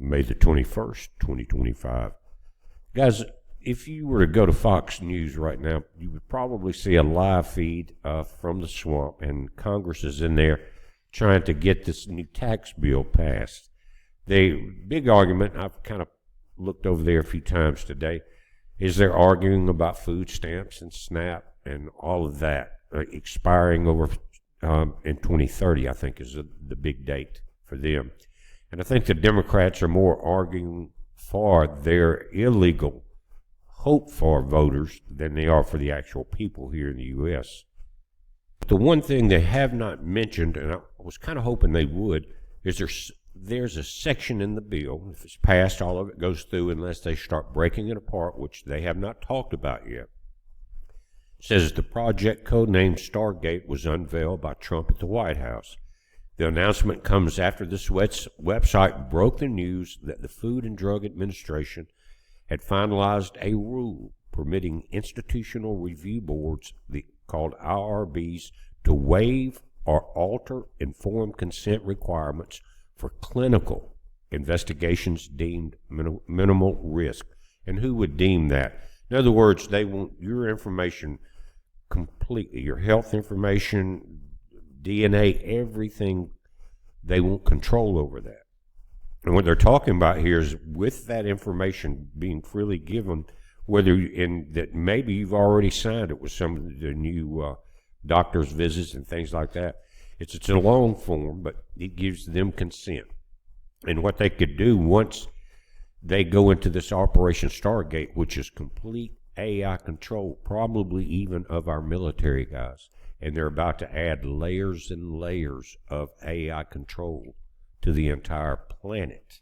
May the 21st, 2025. Guys, if you were to go to Fox News right now, you would probably see a live feed from the swamp, and Congress is in there trying to get this new tax bill passed. The big argument, I've kind of looked over there a few times today, is they're arguing about food stamps and SNAP and all of that expiring over in 2030, I think is the big date for them. And I think the Democrats are more arguing for their illegal hope for voters than they are for the actual people here in the U.S. The one thing they have not mentioned, and I was kind of hoping they would, is there's a section in the bill, if it's passed, all of it goes through unless they start breaking it apart, which they have not talked about yet. It says the project codenamed Stargate was unveiled by Trump at the White House. The announcement comes after this website broke the news that the Food and Drug Administration had finalized a rule permitting institutional review boards, called IRBs, to waive or alter informed consent requirements for clinical investigations deemed minimal risk. And who would deem that? In other words, they want your information completely, your health information, DNA, everything. They want control over that. And what they're talking about here is with that information being freely given, whether in that maybe you've already signed it with some of the new doctor's visits and things like that. It's a long form, but it gives them consent. And what they could do once they go into this Operation Stargate, which is complete AI control, probably even of our military guys, and they're about to add layers and layers of AI control to the entire planet.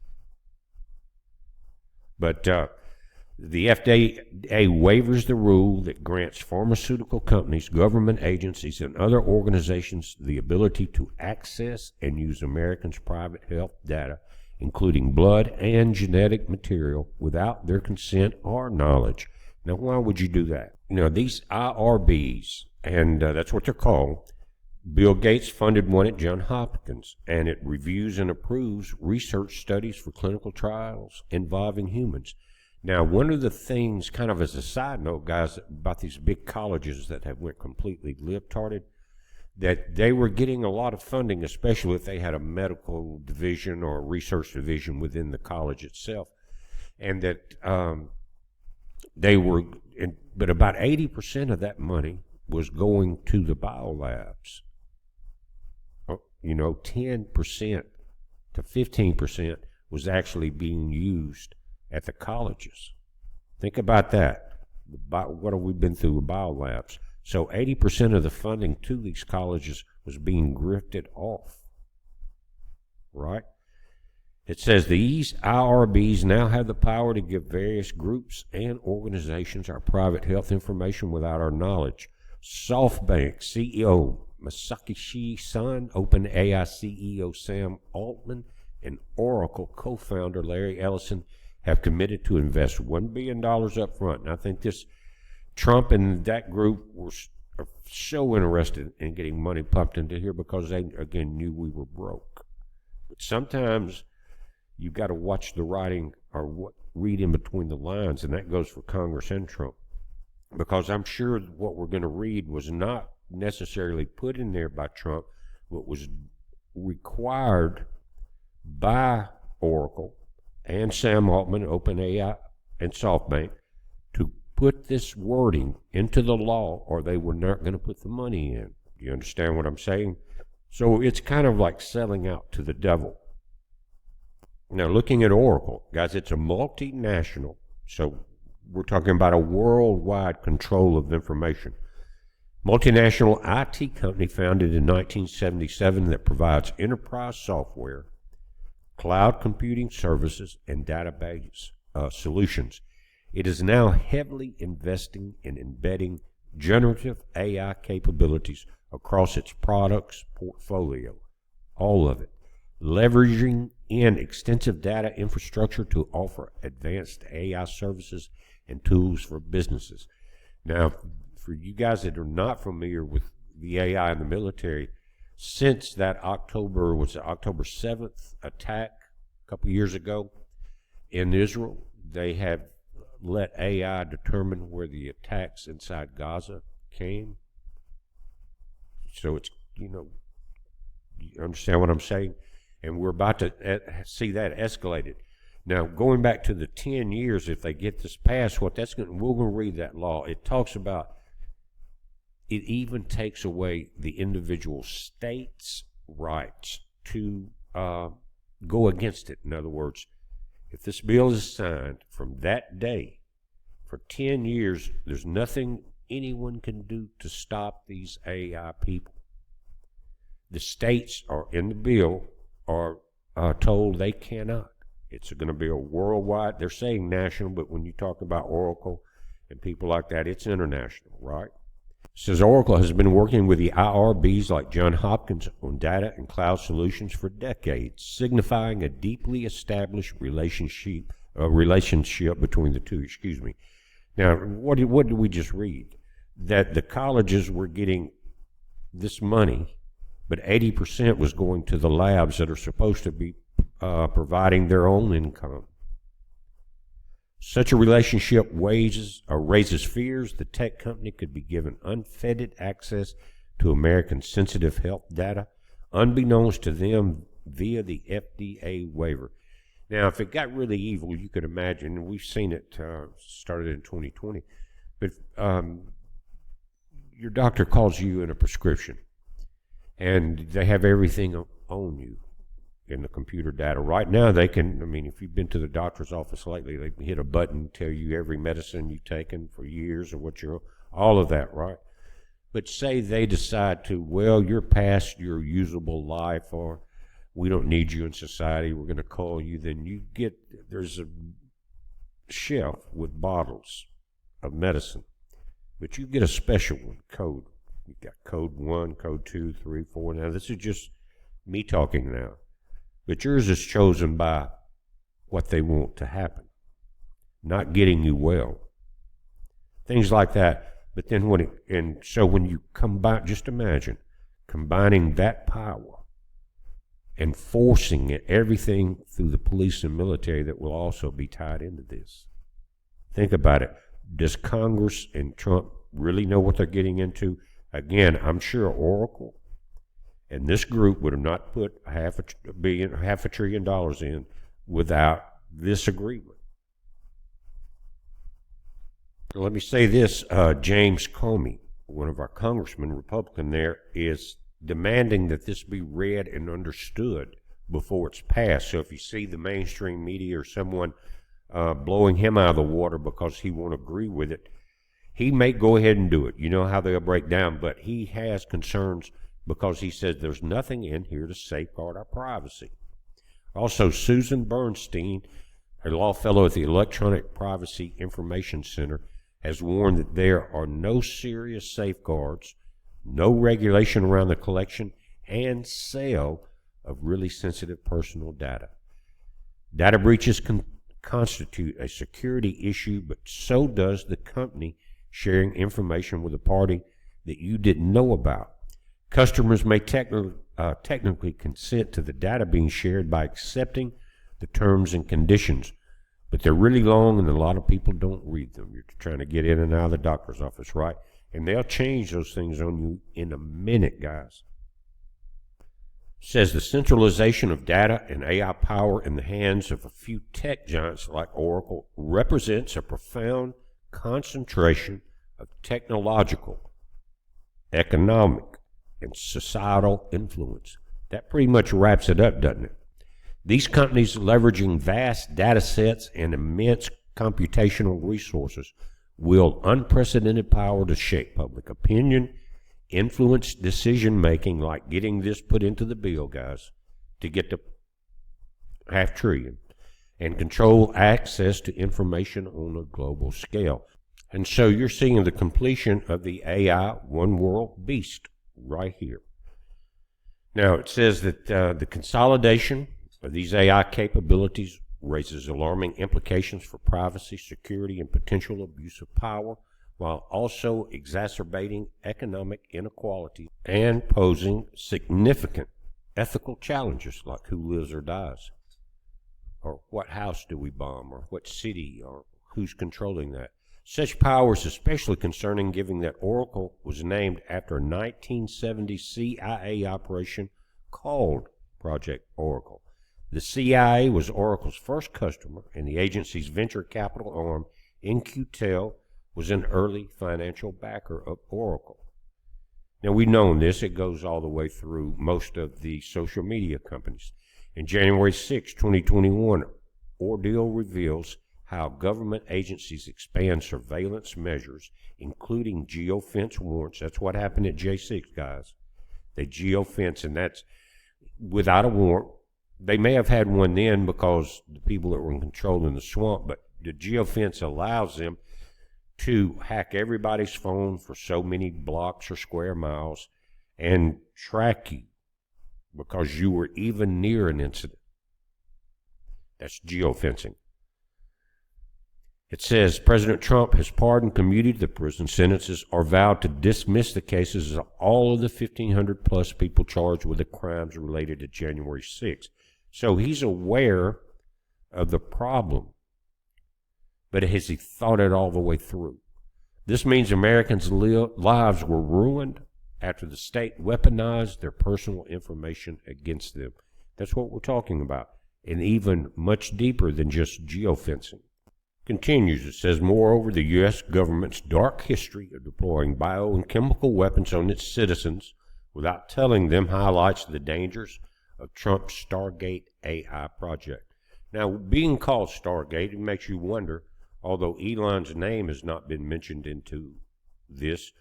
But the FDA waivers the rule that grants pharmaceutical companies, government agencies, and other organizations the ability to access and use Americans' private health data, including blood and genetic material, without their consent or knowledge. Now, why would you do that? You know, these IRBs, and that's what they're called. Bill Gates funded one at Johns Hopkins, and it reviews and approves research studies for clinical trials involving humans. Now, one of the things, kind of as a side note, guys, about these big colleges that have went completely libtarded, that they were getting a lot of funding, especially if they had a medical division or a research division within the college itself, and that they were, but about 80% of that money was going to the biolabs. You know, 10% to 15% was actually being used at the colleges. Think about that. What have we been through with biolabs? So 80% of the funding to these colleges was being grifted off, right? It says these IRBs now have the power to give various groups and organizations our private health information without our knowledge. SoftBank CEO Masayoshi Son, OpenAI CEO Sam Altman, and Oracle co-founder Larry Ellison have committed to invest $1 billion up front. And I think this Trump and that group are so interested in getting money pumped into here because they, again, knew we were broke. But sometimes you've got to watch the writing or read in between the lines, and that goes for Congress and Trump. Because I'm sure what we're going to read was not necessarily put in there by Trump, but was required by Oracle and Sam Altman, OpenAI, and SoftBank to put this wording into the law, or they were not going to put the money in. You understand what I'm saying? So it's kind of like selling out to the devil. Now, looking at Oracle, guys, it's a multinational, so we're talking about a worldwide control of information. Multinational IT company founded in 1977 that provides enterprise software, cloud computing services, and database solutions. It is now heavily investing in embedding generative AI capabilities across its products portfolio, all of it, leveraging in extensive data infrastructure to offer advanced AI services and tools for businesses. Now, for you guys that are not familiar with the AI in the military, since that October 7th attack a couple years ago, In Israel, they have let AI determine where the attacks inside Gaza came. So it's, you understand what I'm saying? And we're about to see that escalated. Now, going back to the 10 years, if they get this passed, we're going to read that law. It talks about, it even takes away the individual state's rights to go against it. In other words, if this bill is signed from that day, for 10 years, there's nothing anyone can do to stop these AI people. The states are in the bill are told they cannot. It's going to be a worldwide, they're saying national, but when you talk about Oracle and people like that, it's international, right? It says Oracle has been working with the IRBs like Johns Hopkins on data and cloud solutions for decades, signifying a deeply established relationship between the two. Excuse me. Now, what did we just read? That the colleges were getting this money, but 80% was going to the labs that are supposed to be providing their own income. Such a relationship raises fears the tech company could be given unfettered access to American sensitive health data, unbeknownst to them via the FDA waiver. Now, if it got really evil, you could imagine, and we've seen it started in 2020, but your doctor calls you in a prescription, and they have everything on you in the computer data. Right now, they can, if you've been to the doctor's office lately, they can hit a button, tell you every medicine you've taken for years or what you're, all of that, right? But say they decide to, well, you're past your usable life, or we don't need you in society, we're going to call you, then there's a shelf with bottles of medicine, but you get a special one, code. You've got code 1, code 2, 3, 4. Now, this is just me talking now. But yours is chosen by what they want to happen, not getting you well. Things like that. But then so when you combine, just imagine combining that power and forcing everything through the police and military that will also be tied into this. Think about it. Does Congress and Trump really know what they're getting into? Again, I'm sure Oracle and this group would have not put half a trillion dollars in without this agreement. Let me say this, James Comey, one of our congressmen, Republican there, is demanding that this be read and understood before it's passed. So if you see the mainstream media or someone blowing him out of the water because he won't agree with it, he may go ahead and do it. You know how they'll break down, but he has concerns because he says there's nothing in here to safeguard our privacy. Also, Susan Bernstein, a law fellow at the Electronic Privacy Information Center, has warned that there are no serious safeguards, no regulation around the collection and sale of really sensitive personal data. Data breaches can constitute a security issue, but so does the company sharing information with a party that you didn't know about. Customers may technically consent to the data being shared by accepting the terms and conditions, but they're really long and a lot of people don't read them. You're trying to get in and out of the doctor's office, right? And they'll change those things on you in a minute, guys. It says the centralization of data and AI power in the hands of a few tech giants like Oracle represents a profound concentration of technological, economic, and societal influence. That pretty much wraps it up, doesn't it? These companies leveraging vast data sets and immense computational resources wield unprecedented power to shape public opinion, influence decision-making, like getting this put into the bill, guys, to get the $500 billion, and control access to information on a global scale. And so you're seeing the completion of the AI one world beast right here. Now, it says that the consolidation of these AI capabilities raises alarming implications for privacy, security, and potential abuse of power, while also exacerbating economic inequality and posing significant ethical challenges like who lives or dies. or what house do we bomb, or what city, or who's controlling that. Such power is especially concerning given that Oracle was named after a 1970 CIA operation called Project Oracle. The CIA was Oracle's first customer, and the agency's venture capital arm, In-Q-Tel, was an early financial backer of Oracle. Now, we've known this. It goes all the way through most of the social media companies. In January 6, 2021, Ordeal reveals how government agencies expand surveillance measures, including geofence warrants. That's what happened at J6, guys. They geofence, and that's without a warrant. They may have had one then because the people that were in control in the swamp, but the geofence allows them to hack everybody's phone for so many blocks or square miles and track you because you were even near an incident. That's geofencing. It says President Trump has pardoned, commuted the prison sentences, or vowed to dismiss the cases of all of the 1,500 plus people charged with the crimes related to January 6th. So he's aware of the problem, but has he thought it all the way through? This means Americans' lives were ruined after the state weaponized their personal information against them. That's what we're talking about, and even much deeper than just geofencing. Continues, it says, moreover, the U.S. government's dark history of deploying bio and chemical weapons on its citizens without telling them highlights the dangers of Trump's Stargate AI project. Now, being called Stargate, it makes you wonder, although Elon's name has not been mentioned into this,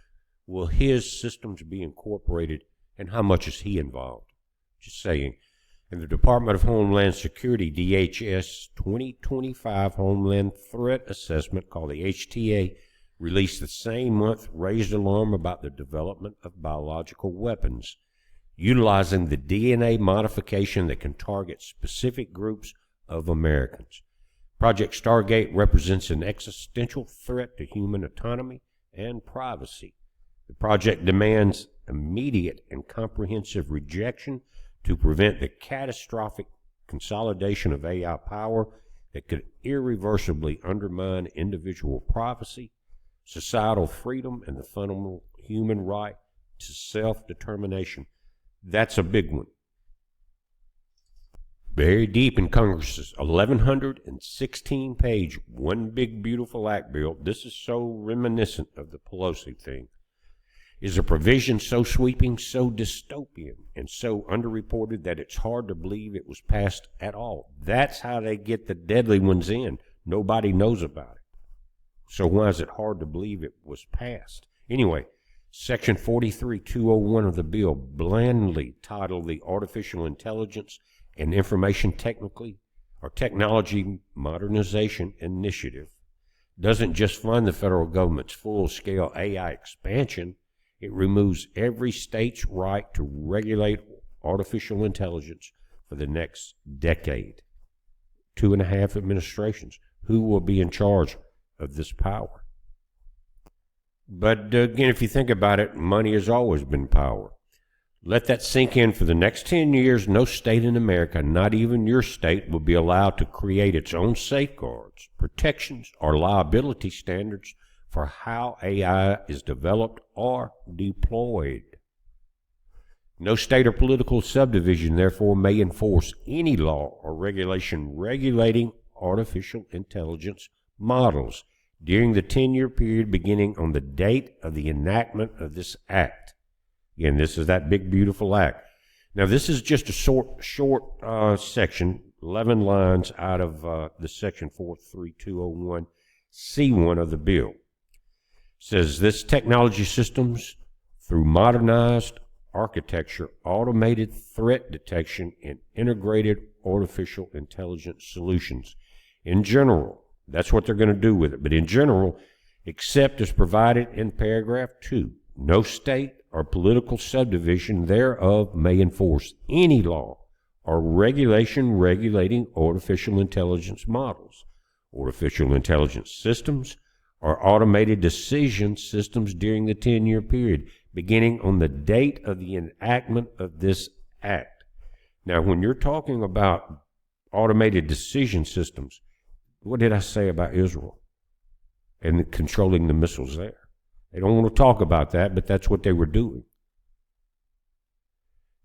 will his systems be incorporated, and how much is he involved? Just saying. And the Department of Homeland Security, DHS 2025 Homeland Threat Assessment, called the HTA, released the same month, raised alarm about the development of biological weapons, utilizing the DNA modification that can target specific groups of Americans. Project Stargate represents an existential threat to human autonomy and privacy. The project demands immediate and comprehensive rejection to prevent the catastrophic consolidation of AI power that could irreversibly undermine individual privacy, societal freedom, and the fundamental human right to self-determination. That's a big one. Buried deep in Congress's 1,116-page, one big beautiful act bill, this is so reminiscent of the Pelosi thing, is a provision so sweeping, so dystopian, and so underreported that it's hard to believe it was passed at all. That's how they get the deadly ones in. Nobody knows about it. So why is it hard to believe it was passed? Anyway, Section 43201 of the bill, blandly titled the Artificial Intelligence and Information Technology Modernization Initiative, doesn't just fund the federal government's full-scale AI expansion. It removes every state's right to regulate artificial intelligence for the next decade. 2.5 administrations. Who will be in charge of this power? But again, if you think about it, money has always been power. Let that sink in. For the next 10 years, no state in America, not even your state, will be allowed to create its own safeguards, protections, or liability standards for how AI is developed or deployed. No state or political subdivision, therefore, may enforce any law or regulation regulating artificial intelligence models during the 10-year period beginning on the date of the enactment of this act. Again, this is that big, beautiful act. Now, this is just a short section, 11 lines out of the Section 43201, C1 of the bill. Says this technology systems through modernized architecture, automated threat detection, and integrated artificial intelligence solutions. In general, that's what they're going to do with it. But in general, except as provided in paragraph 2, no state or political subdivision thereof may enforce any law or regulation regulating artificial intelligence models, artificial intelligence systems, or automated decision systems during the 10-year period, beginning on the date of the enactment of this act. Now, when you're talking about automated decision systems. What did I say about Israel and controlling the missiles there? They don't want to talk about that, but that's what they were doing.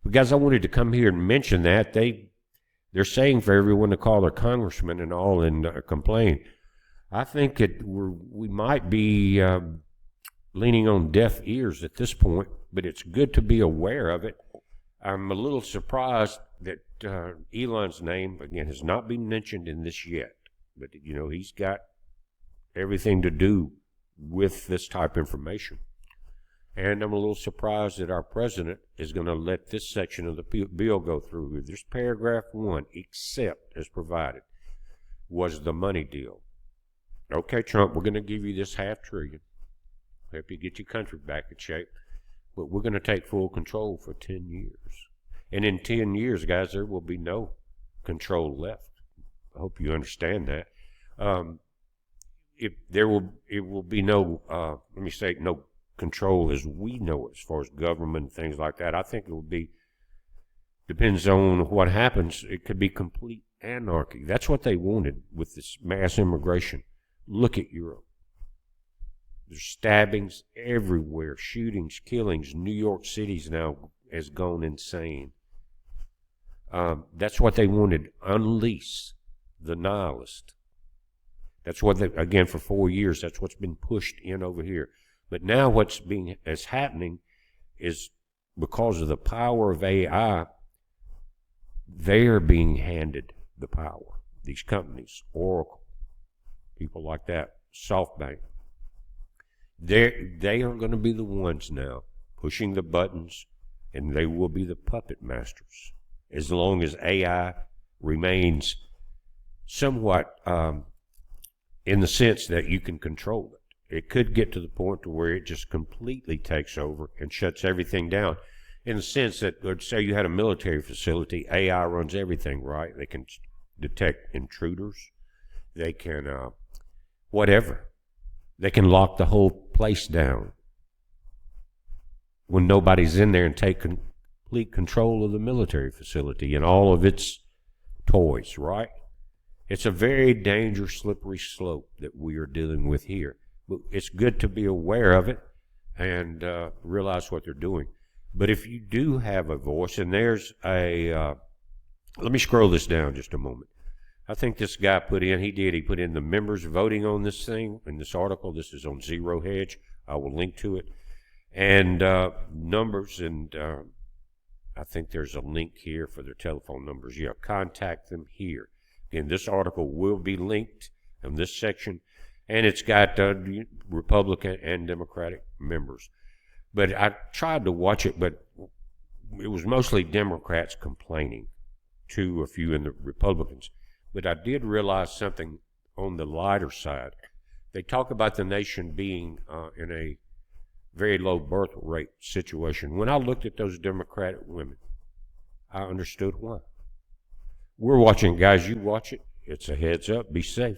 But guys, I wanted to come here and mention that. They're saying for everyone to call their congressman and all and complain. I think we might be leaning on deaf ears at this point, but it's good to be aware of it. I'm a little surprised that Elon's name, again, has not been mentioned in this yet. But, he's got everything to do with this type of information. And I'm a little surprised that our president is going to let this section of the bill go through. This paragraph 1, except as provided, was the money deal. Okay, Trump, we're going to give you this $500 billion. Help you get your country back in shape. But we're going to take full control for 10 years. And in 10 years, guys, there will be no control left. I hope you understand that. It will be no, no control as we know it, as far as government and things like that. I think it will be, depends on what happens, it could be complete anarchy. That's what they wanted with this mass immigration. Look at Europe. There's stabbings everywhere, shootings, killings. New York City's now has gone insane. That's what they wanted. Unleash the nihilist. That's what again, for 4 years, that's what's been pushed in over here. But now what's happening is because of the power of AI, they are being handed the power. These companies, Oracle, people like that, SoftBank, they are going to be the ones now pushing the buttons, and they will be the puppet masters as long as AI remains somewhat in the sense that you can control it. It could get to the point to where it just completely takes over and shuts everything down. In the sense that, let's say you had a military facility, AI runs everything, right? They can detect intruders. They can, whatever. They can lock the whole place down when nobody's in there and take complete control of the military facility and all of its toys, right? It's a very dangerous, slippery slope that we are dealing with here. But it's good to be aware of it and realize what they're doing. But if you do have a voice, and there's a, let me scroll this down just a moment. I think this guy he put in the members voting on this thing, in this article. This is on Zero Hedge. I will link to it. And numbers, and I think there's a link here for their telephone numbers. Yeah, contact them here. Again, this article will be linked in this section, and it's got Republican and Democratic members. But I tried to watch it, but it was mostly Democrats complaining to a few in the Republicans. But I did realize something on the lighter side. They talk about the nation being in a very low birth rate situation. When I looked at those Democratic women, I understood why. We're watching, guys, you watch it. It's a heads up. Be safe.